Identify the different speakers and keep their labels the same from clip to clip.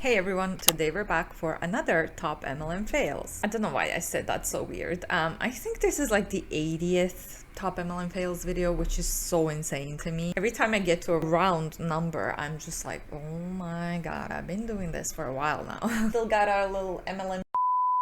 Speaker 1: Hey everyone, today we're back for another top MLM fails. I don't know why I said that so weird. I think this is like the 80th top MLM fails video, which is so insane to me. Every time I get to a round number, I'm just like, oh my god, I've been doing this for a while now. Still got our little MLM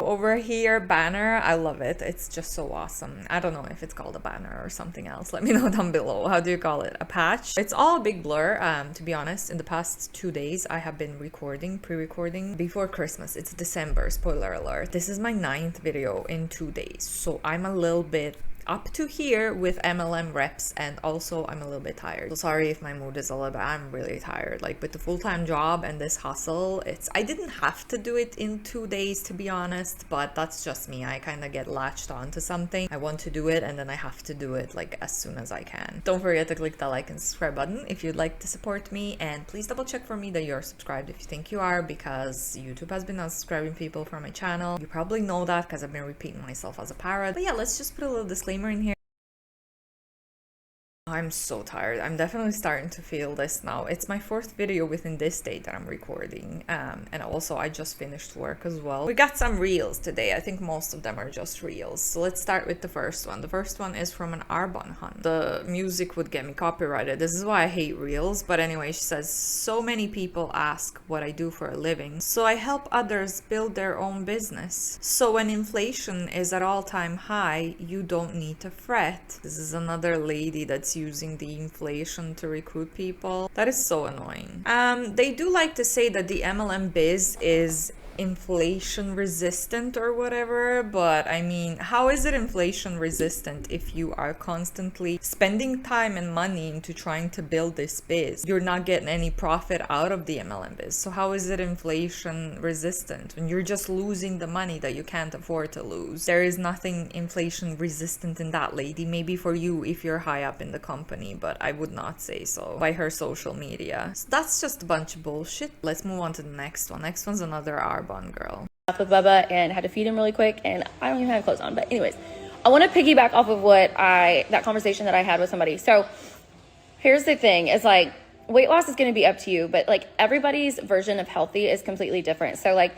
Speaker 1: over here banner. I love it. It's just so awesome. I don't know if it's called a banner or something else. Let me know down below. How do you call it? A patch? It's all a big blur. To be honest, in the past 2 days I have been pre-recording before Christmas. It's December, spoiler alert. This is my 9th video in 2 days, so I'm a little bit up to here with MLM reps, and also I'm a little bit tired. So sorry if my mood is a little bit, I'm really tired. Like with the full-time job and this hustle, I didn't have to do it in 2 days, to be honest, but that's just me. I kind of get latched onto something. I want to do it and then I have to do it like as soon as I can. Don't forget to click the like and subscribe button if you'd like to support me, and please double check for me that you're subscribed if you think you are, because YouTube has been unsubscribing people from my channel. You probably know that because I've been repeating myself as a parrot. But yeah, let's just put a little disclaimer in here. I'm so tired. I'm definitely starting to feel this now. It's my 4th video within this day that I'm recording. And also I just finished work as well. We got some reels today. I think most of them are just reels. So let's start with the first one. The first one is from an arbonne hunt. The music would get me copyrighted. This is why I hate reels. But anyway, she says, so many people ask what I do for a living. So I help others build their own business. So when inflation is at all-time high, you don't need to fret. This is another lady that's using the inflation to recruit people. That is so annoying. They do like to say that the MLM biz is inflation resistant or whatever, but I mean, how is it inflation resistant if you are constantly spending time and money into trying to build this biz? You're not getting any profit out of the MLM biz, so how is it inflation resistant when you're just losing the money that you can't afford to lose? There is nothing inflation resistant in that, lady. Maybe for you if you're high up in the company, but I would not say so by her social media. So that's just a bunch of bullshit. Let's move on to the next one. Next one's another arbonne girl.
Speaker 2: With Bubba and had to feed him really quick, and I don't even have clothes on. But anyways, I want to piggyback off of that conversation that I had with somebody. So here's the thing, is like, weight loss is going to be up to you, but like everybody's version of healthy is completely different. So like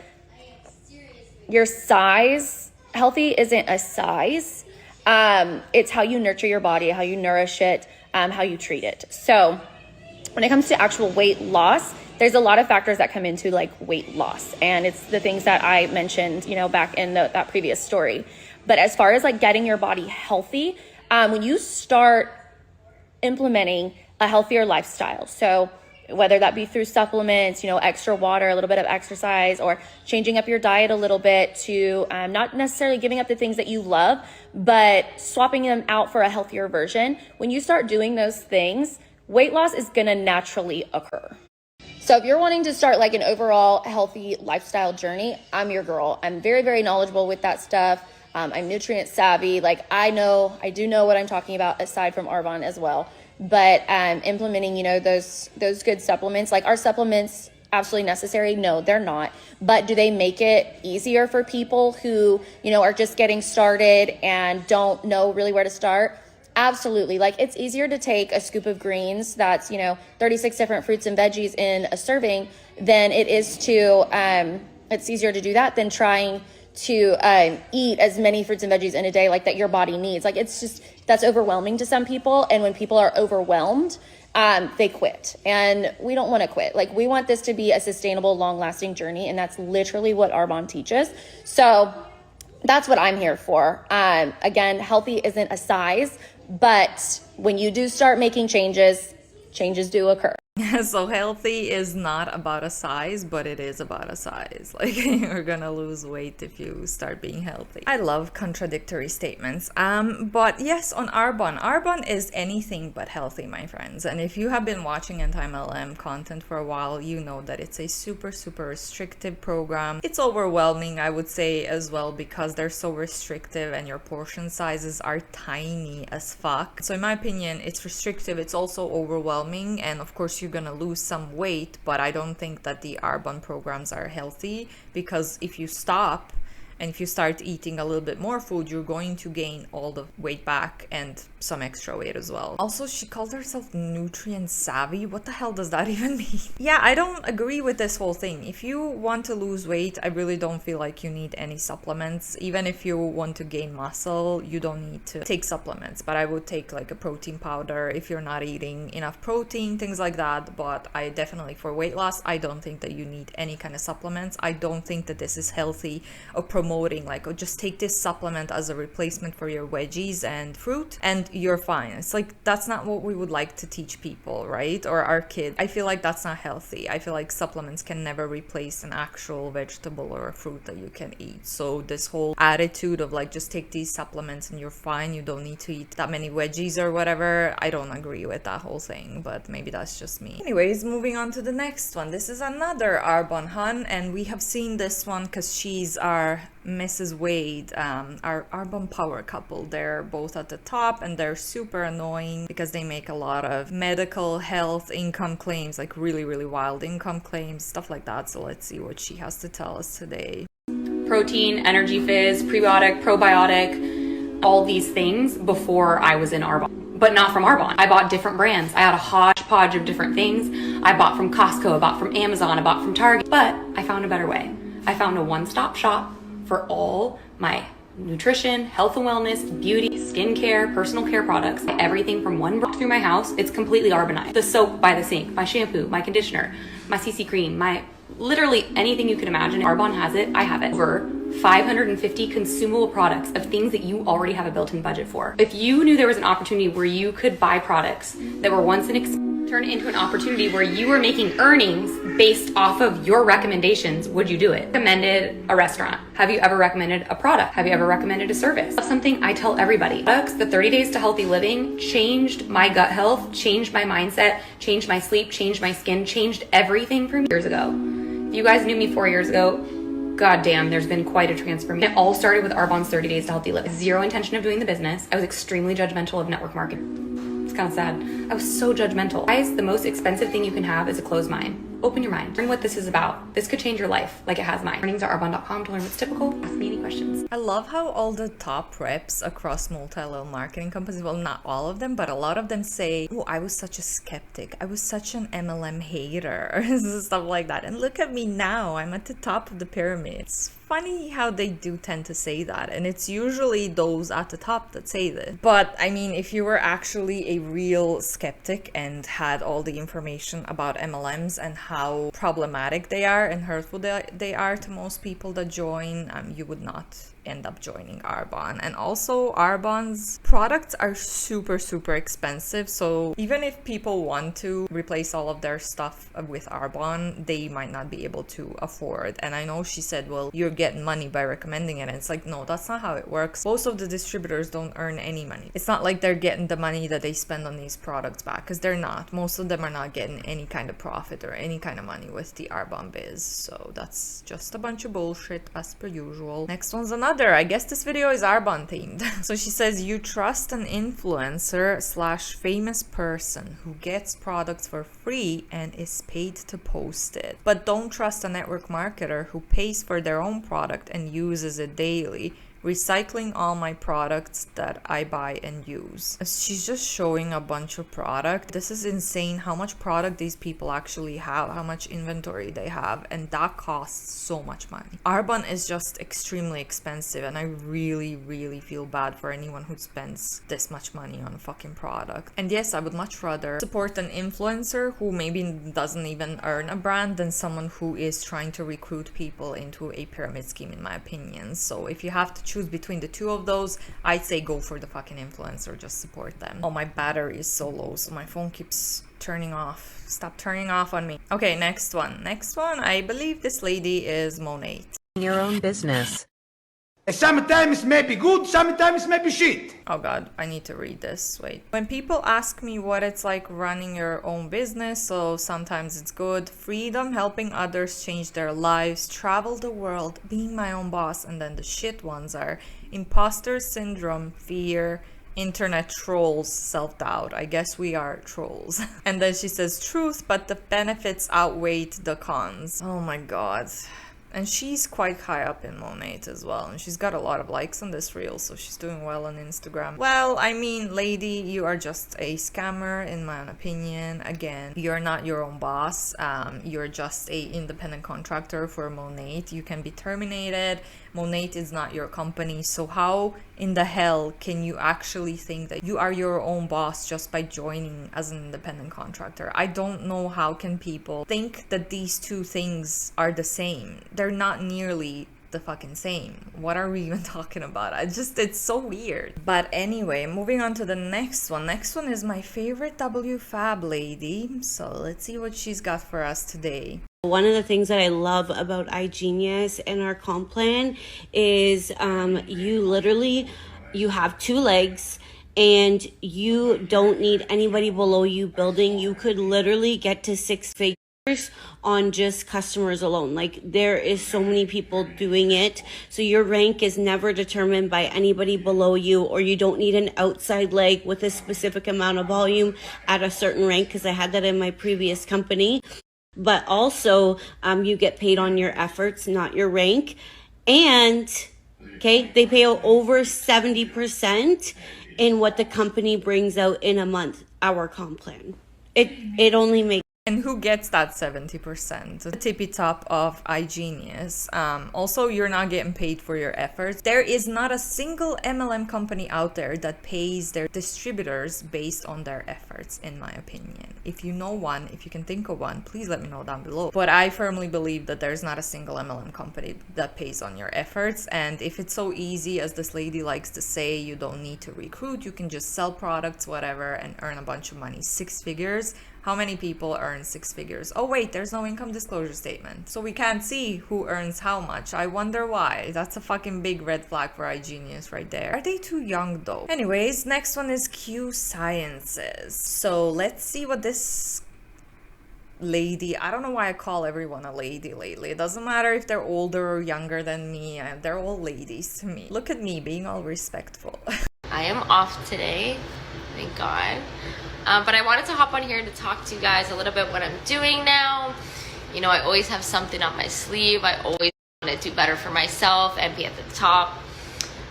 Speaker 2: your size, healthy isn't a size. It's how you nurture your body, how you nourish it, how you treat it. So when it comes to actual weight loss, there's a lot of factors that come into like weight loss, and it's the things that I mentioned, back in that previous story. But as far as like getting your body healthy, when you start implementing a healthier lifestyle, so whether that be through supplements, extra water, a little bit of exercise, or changing up your diet a little bit to not necessarily giving up the things that you love, but swapping them out for a healthier version. When you start doing those things, weight loss is going to naturally occur. So if you're wanting to start like an overall healthy lifestyle journey, I'm your girl. I'm very, very knowledgeable with that stuff. I'm nutrient savvy. Like I do know what I'm talking about aside from arbonne as well. But implementing, those good supplements, like, are supplements absolutely necessary? No, they're not. But do they make it easier for people who, are just getting started and don't know really where to start? Absolutely. Like, it's easier to take a scoop of greens that's, 36 different fruits and veggies in a serving than it is to, it's easier to do that than trying to eat as many fruits and veggies in a day like that your body needs. Like, it's just, that's overwhelming to some people. And when people are overwhelmed, they quit. And we don't want to quit. Like, we want this to be a sustainable, long-lasting journey. And that's literally what arbonne teaches. So that's what I'm here for. Again, healthy isn't a size, but when you do start making changes do occur.
Speaker 1: So healthy is not about a size, but it is about a size. Like, you're gonna lose weight if you start being healthy. I love contradictory statements. But yes, on arbonne is anything but healthy, my friends. And if you have been watching anti-MLM content for a while, you know that it's a super, super restrictive program. It's overwhelming, I would say, as well, because they're so restrictive and your portion sizes are tiny as fuck. So in my opinion, it's restrictive, it's also overwhelming, and of course you're gonna lose some weight, but I don't think that the arbonne programs are healthy, because if you stop And if you start eating a little bit more food, you're going to gain all the weight back and some extra weight as well. Also, she called herself nutrient savvy. What the hell does that even mean? Yeah, I don't agree with this whole thing. If you want to lose weight, I really don't feel like you need any supplements. Even if you want to gain muscle, you don't need to take supplements. But I would take like a protein powder if you're not eating enough protein, things like that. But I definitely, for weight loss, I don't think that you need any kind of supplements. I don't think that this is healthy or promoting like, oh, just take this supplement as a replacement for your veggies and fruit and you're fine. It's like, that's not what we would like to teach people, right? Or our kids. I feel like that's not healthy. I feel like supplements can never replace an actual vegetable or a fruit that you can eat. So this whole attitude of like, just take these supplements and you're fine, you don't need to eat that many veggies or whatever, I don't agree with that whole thing, but maybe that's just me. Anyways, moving on to the next one. This is another Arbonne hun, and we have seen this one because she's our Mrs. Wade, our Arbonne power couple. They're both at the top and they're super annoying because they make a lot of medical health income claims, like really, really wild income claims, stuff like that. So let's see what she has to tell us today.
Speaker 3: Protein, energy fizz, prebiotic, probiotic, all these things before I was in Arbonne, but not from Arbonne. I bought different brands. I had a hodgepodge of different things. I bought from Costco, I bought from Amazon, I bought from Target, but I found a better way. I found a one-stop shop for all my nutrition, health and wellness, beauty, skincare, personal care products, everything from one through my house. It's completely arbonized. The soap by the sink, my shampoo, my conditioner, my CC cream, my literally anything you can imagine. Arbonne has it, I have it. Over 550 consumable products of things that you already have a built-in budget for. If you knew there was an opportunity where you could buy products that were once turn it into an opportunity where you were making earnings based off of your recommendations, would you do it? Recommended a restaurant. Have you ever recommended a product? Have you ever recommended a service? That's something I tell everybody. Products, the 30 Days to Healthy Living changed my gut health, changed my mindset, changed my sleep, changed my skin, changed everything for me years ago. If you guys knew me 4 years ago, god damn, there's been quite a transformation. It all started with Arbonne's 30 Days to Healthy Living. Zero intention of doing the business. I was extremely judgmental of network marketing. It's kind of sad. I was so judgmental. Guys, the most expensive thing you can have is a closed mind. Open your mind. Learn what this is about. This could change your life like it has mine. Earnings are arbonne.com to learn what's typical. Ask me any questions.
Speaker 1: I love how all the top reps across multi-level marketing companies, well, not all of them, but a lot of them say, oh, I was such a skeptic. I was such an MLM hater, stuff like that. And look at me now. I'm at the top of the pyramid. It's funny how they do tend to say that, and it's usually those at the top that say this. But I mean, if you were actually a real skeptic and had all the information about MLMs and how problematic they are and hurtful they are to most people that join, you would not end up joining Arbonne. And also, Arbonne's products are super expensive, so even if people want to replace all of their stuff with Arbonne, they might not be able to afford. And I know she said, well, you're getting money by recommending it, and it's like, no, that's not how it works. Most of the distributors don't earn any money. It's not like they're getting the money that they spend on these products back, because they're not. Most of them are not getting any kind of profit or any kind of money with the Arbonne biz, so that's just a bunch of bullshit as per usual. Next one's another. I guess this video is Arbonne themed. So she says, you trust an influencer / famous person who gets products for free and is paid to post it, but don't trust a network marketer who pays for their own product and uses it daily, recycling all my products that I buy and use. She's just showing a bunch of product. This is insane how much product these people actually have, how much inventory they have, and that costs so much money. Arbonne is just extremely expensive, and I really feel bad for anyone who spends this much money on a fucking product. And yes, I would much rather support an influencer who maybe doesn't even earn a brand than someone who is trying to recruit people into a pyramid scheme, in my opinion. So if you have to choose between the two of those, I'd say go for the fucking influencer, just support them. Oh, my battery is so low, so my phone keeps turning off. Stop turning off on me. Okay, next one. I believe this lady is Monat.
Speaker 4: Your own business.
Speaker 5: Sometimes may be good, sometimes may be shit.
Speaker 1: Oh god, I need to read this. Wait. When people ask me what it's like running your own business, so sometimes it's good, freedom, helping others change their lives, travel the world, being my own boss, and then the shit ones are imposter syndrome, fear, internet trolls, self-doubt. I guess we are trolls. And then she says truth, but the benefits outweigh the cons. Oh my god. And she's quite high up in Monat as well, and she's got a lot of likes on this reel, so she's doing well on Instagram. Well, I mean, lady, you are just a scammer in my own opinion. Again, you're not your own boss. You're just a independent contractor for Monat. You can be terminated. Monat is not your company, so how in the hell can you actually think that you are your own boss just by joining as an independent contractor? I don't know how can people think that these two things are the same. They're not nearly the fucking same. What are we even talking about? It's so weird. But anyway, moving on to the next one. Next one is my favorite wfabb lady. So let's see what she's got for us today.
Speaker 4: One of the things that I love about igenius and our comp plan is you have two legs and you don't need anybody below you building. You could literally get to 6 figures on just customers alone. Like, there is so many people doing it, so your rank is never determined by anybody below you, or you don't need an outside leg with a specific amount of volume at a certain rank, because I had that in my previous company. But also you get paid on your efforts, not your rank. And okay, they pay out over 70% in what the company brings out in a month, our comp plan. It only makes.
Speaker 1: And who gets that 70%? The tippy top of igenius. Also, you're not getting paid for your efforts. There is not a single MLM company out there that pays their distributors based on their efforts, in my opinion. If you know one, if you can think of one, please let me know down below. But I firmly believe that there's not a single MLM company that pays on your efforts. And if it's so easy, as this lady likes to say, you don't need to recruit, you can just sell products, whatever, and earn a bunch of money. 6 figures. How many people earn 6 figures? Oh wait, there's no income disclosure statement, so we can't see who earns how much. I wonder why. That's a fucking big red flag for igenius right there. Are they too young though? Anyways, next one is Q Sciences. So let's see what this lady, I don't know why I call everyone a lady lately. It doesn't matter if they're older or younger than me. They're all ladies to me. Look at me being all respectful.
Speaker 6: I am off today, thank God. But I wanted to hop on here to talk to you guys a little bit what I'm doing now. You know, I always have something up my sleeve. I always want to do better for myself and be at the top.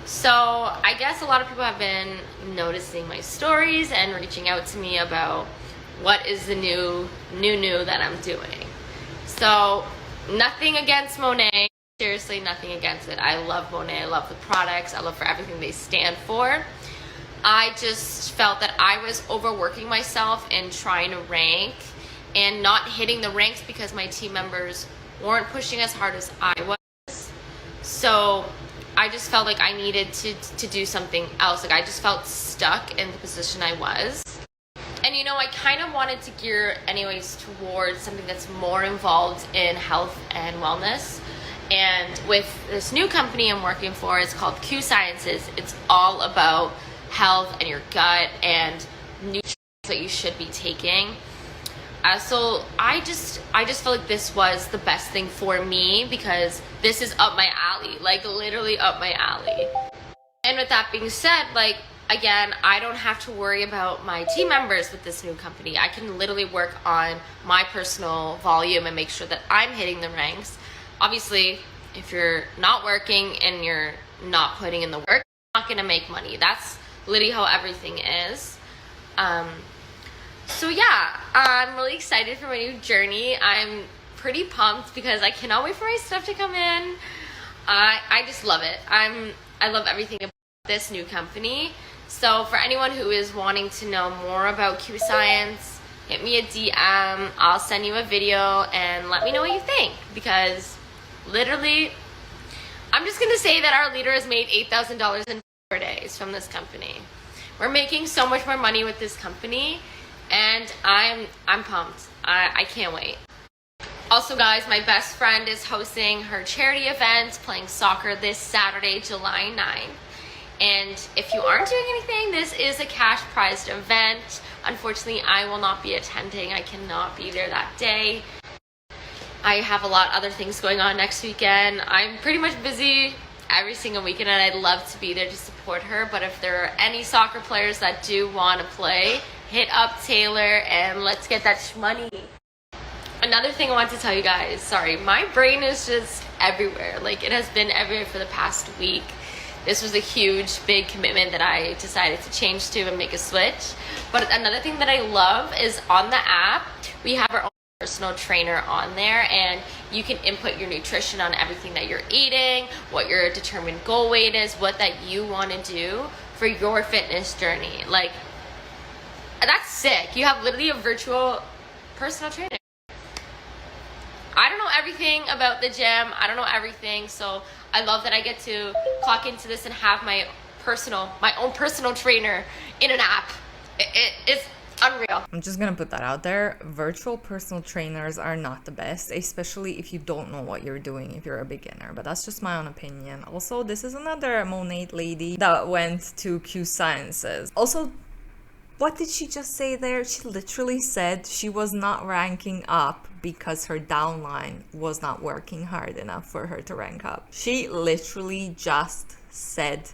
Speaker 6: So I guess a lot of people have been noticing my stories and reaching out to me about what is the new that I'm doing. So nothing against Monat. Seriously, nothing against it. I love Monat. I love the products. I love for everything they stand for. I just felt that I was overworking myself and trying to rank and not hitting the ranks because my team members weren't pushing as hard as I was. So I just felt like I needed to do something else. Like, I just felt stuck in the position I was. And you know, I kind of wanted to gear anyways towards something that's more involved in health and wellness. And with this new company I'm working for, it's called Q Sciences. It's all about health and your gut and nutrients that you should be taking. So I just feel like this was the best thing for me because this is up my alley, like literally up my alley. And with that being said, like, again, I don't have to worry about my team members with this new company. I can literally work on my personal volume and make sure that I'm hitting the ranks. Obviously, if you're not working and you're not putting in the work, you're not gonna make money. That's literally how everything is. So yeah, I'm really excited for my new journey. I'm pretty pumped because I cannot wait for my stuff to come in. I just love it. I love everything about this new company. So for anyone who is wanting to know more about Q Science, hit me a DM. I'll send you a video and let me know what you think, because literally, I'm just gonna say that our leader has made $8,000 in 4 days from this company. We're making so much more money with this company, and I'm pumped. I can't wait. Also guys, my best friend is hosting her charity event, playing soccer, this Saturday, July 9th. And if you aren't doing anything, this is a cash prized event. Unfortunately, I will not be attending. I cannot be there that day. I have a lot of other things going on next weekend. I'm pretty much busy every single weekend, and I'd love to be there to support her. But if there are any soccer players that do want to play, hit up Taylor and let's get that money. Another thing I want to tell you guys, sorry, my brain is just everywhere. Like, it has been everywhere for the past week. This was a huge, big commitment that I decided to change to and make a switch. But another thing that I love is on the app, we have our own personal trainer on there, and you can input your nutrition on everything that you're eating, what your determined goal weight is, what that you want to do for your fitness journey. Like, that's sick. You have literally a virtual personal trainer. I don't know everything about the gym. I don't know everything. So I love that I get to clock into this and have my own personal trainer in an app. It's unreal.
Speaker 1: I'm just gonna put that out there. Virtual personal trainers are not the best, especially if you don't know what you're doing, if you're a beginner. But that's just my own opinion. Also, this is another Monat lady that went to Q Sciences. Also, what did she just say there? She literally said she was not ranking up because her downline was not working hard enough for her to rank up. She literally just said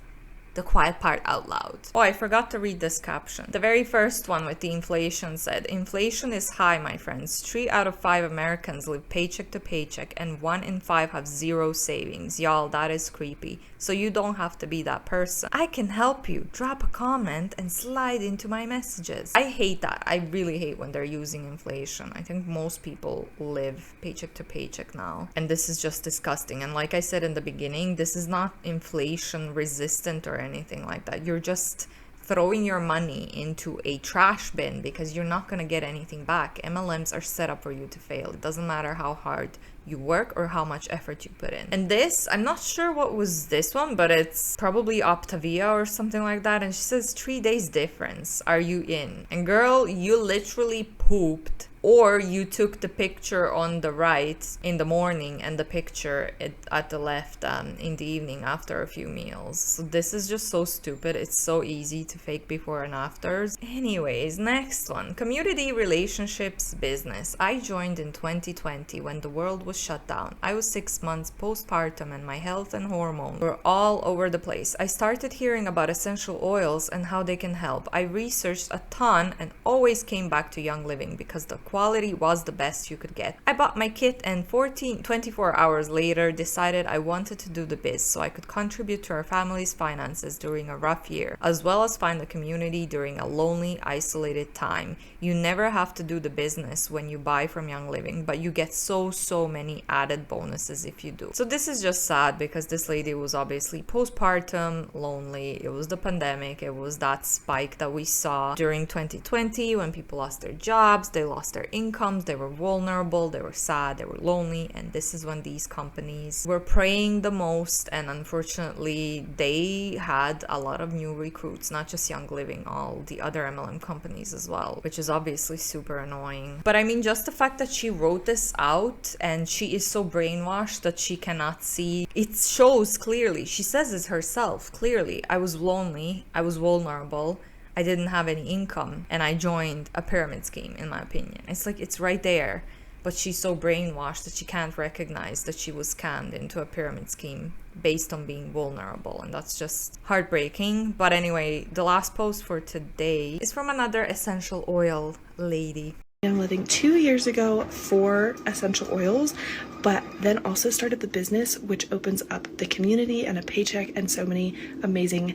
Speaker 1: the quiet part out loud. Oh, I forgot to read this caption. The very first one with the inflation said, "Inflation is high, my friends. 3 out of 5 Americans live paycheck to paycheck and 1 in 5 have 0 savings. Y'all, that is creepy. So you don't have to be that person. I can help you. Drop a comment and slide into my messages." I hate that. I really hate when they're using inflation. I think most people live paycheck to paycheck now. And this is just disgusting. And like I said in the beginning, this is not inflation resistant or anything like that. You're just throwing your money into a trash bin because you're not going to get anything back. MLMs are set up for you to fail. It doesn't matter how hard you work or how much effort you put in. And this, I'm not sure what was this one, but it's probably Optavia or something like that. And she says 3 days difference. Are you in? And girl, you literally pooped, or you took the picture on the right in the morning and the picture at the left in the evening after a few meals. So this is just so stupid. It's so easy to fake before and afters. Anyways, next one. Community relationships business. I joined in 2020 when the world was shut down. I was 6 months postpartum and my health and hormones were all over the place. I started hearing about essential oils and how they can help. I researched a ton and always came back to Young Living because the quality was the best you could get. I bought my kit and 24 hours later decided I wanted to do the biz so I could contribute to our family's finances during a rough year, as well as find the community during a lonely, isolated time. You never have to do the business when you buy from Young Living, but you get so many added bonuses if you do. So this is just sad because this lady was obviously postpartum, lonely. It was the pandemic. It was that spike that we saw during 2020 when people lost their jobs, they lost their incomes, they were vulnerable, they were sad, they were lonely, and this is when these companies were praying the most. And unfortunately they had a lot of new recruits, not just Young Living, all the other MLM companies as well, which is obviously super annoying. But I mean, just the fact that she wrote this out and she is so brainwashed that she cannot see, it shows clearly. She says it herself clearly. I was lonely, I was vulnerable, I didn't have any income, and I joined a pyramid scheme, in my opinion. It's like, it's right there, but she's so brainwashed that she can't recognize that she was scammed into a pyramid scheme based on being vulnerable, and that's just heartbreaking. But anyway, the last post for today is from another essential oil lady.
Speaker 7: I'm living 2 years ago for essential oils, but then also started the business, which opens up the community and a paycheck and so many amazing,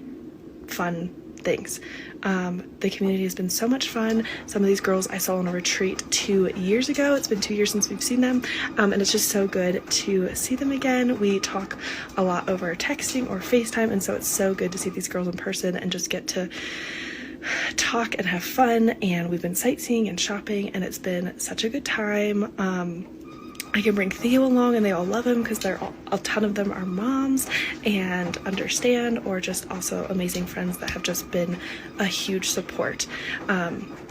Speaker 7: fun things. The community has been so much fun. Some of these girls I saw on a retreat 2 years ago. It's been 2 years since we've seen them, and it's just so good to see them again. We talk a lot over texting or FaceTime, and so it's so good to see these girls in person and just get to talk and have fun. And we've been sightseeing and shopping, and it's been such a good time. I can bring Theo along and they all love him because a ton of them are moms and understand, or just also amazing friends that have just been a huge support.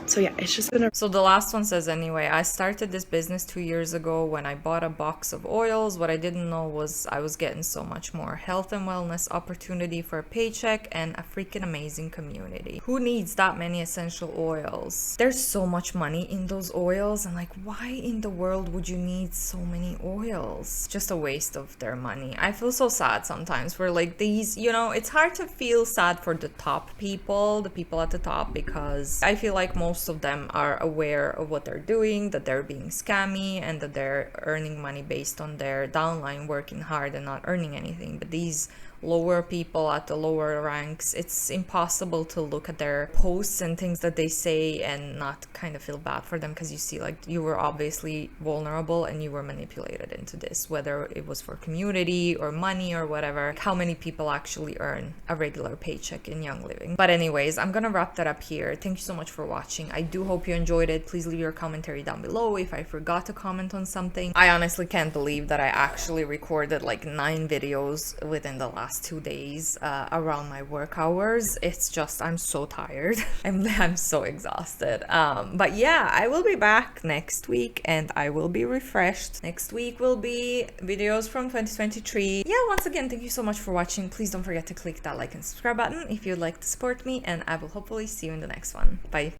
Speaker 7: So yeah, it's just been
Speaker 1: So the last one says, anyway, I started this business 2 years ago when I bought a box of oils. What I didn't know was I was getting so much more health and wellness opportunity for a paycheck and a freaking amazing community. Who needs that many essential oils? There's so much money in those oils, and like, why in the world would you need so many oils? Just a waste of their money. I feel so sad sometimes for like these, you know, it's hard to feel sad for the top people, the people at the top, because I feel like most most of them are aware of what they're doing, that they're being scammy, and that they're earning money based on their downline working hard and not earning anything. But these lower people at the lower ranks, it's impossible to look at their posts and things that they say and not kind of feel bad for them, because you see, like, you were obviously vulnerable and you were manipulated into this, whether it was for community or money or whatever. How many people actually earn a regular paycheck in Young Living? But anyways, I'm gonna wrap that up here. Thank you so much for watching. I do hope you enjoyed it. Please leave your commentary down below if I forgot to comment on something. I honestly can't believe that I actually recorded like 9 videos within the last 2 days around my work hours. It's just, I'm so tired. I'm so exhausted. But yeah, I will be back next week and I will be refreshed. Next week will be videos from 2023. Yeah, once again, thank you so much for watching. Please don't forget to click that like and subscribe button if you'd like to support me, and I will hopefully see you in the next one. Bye.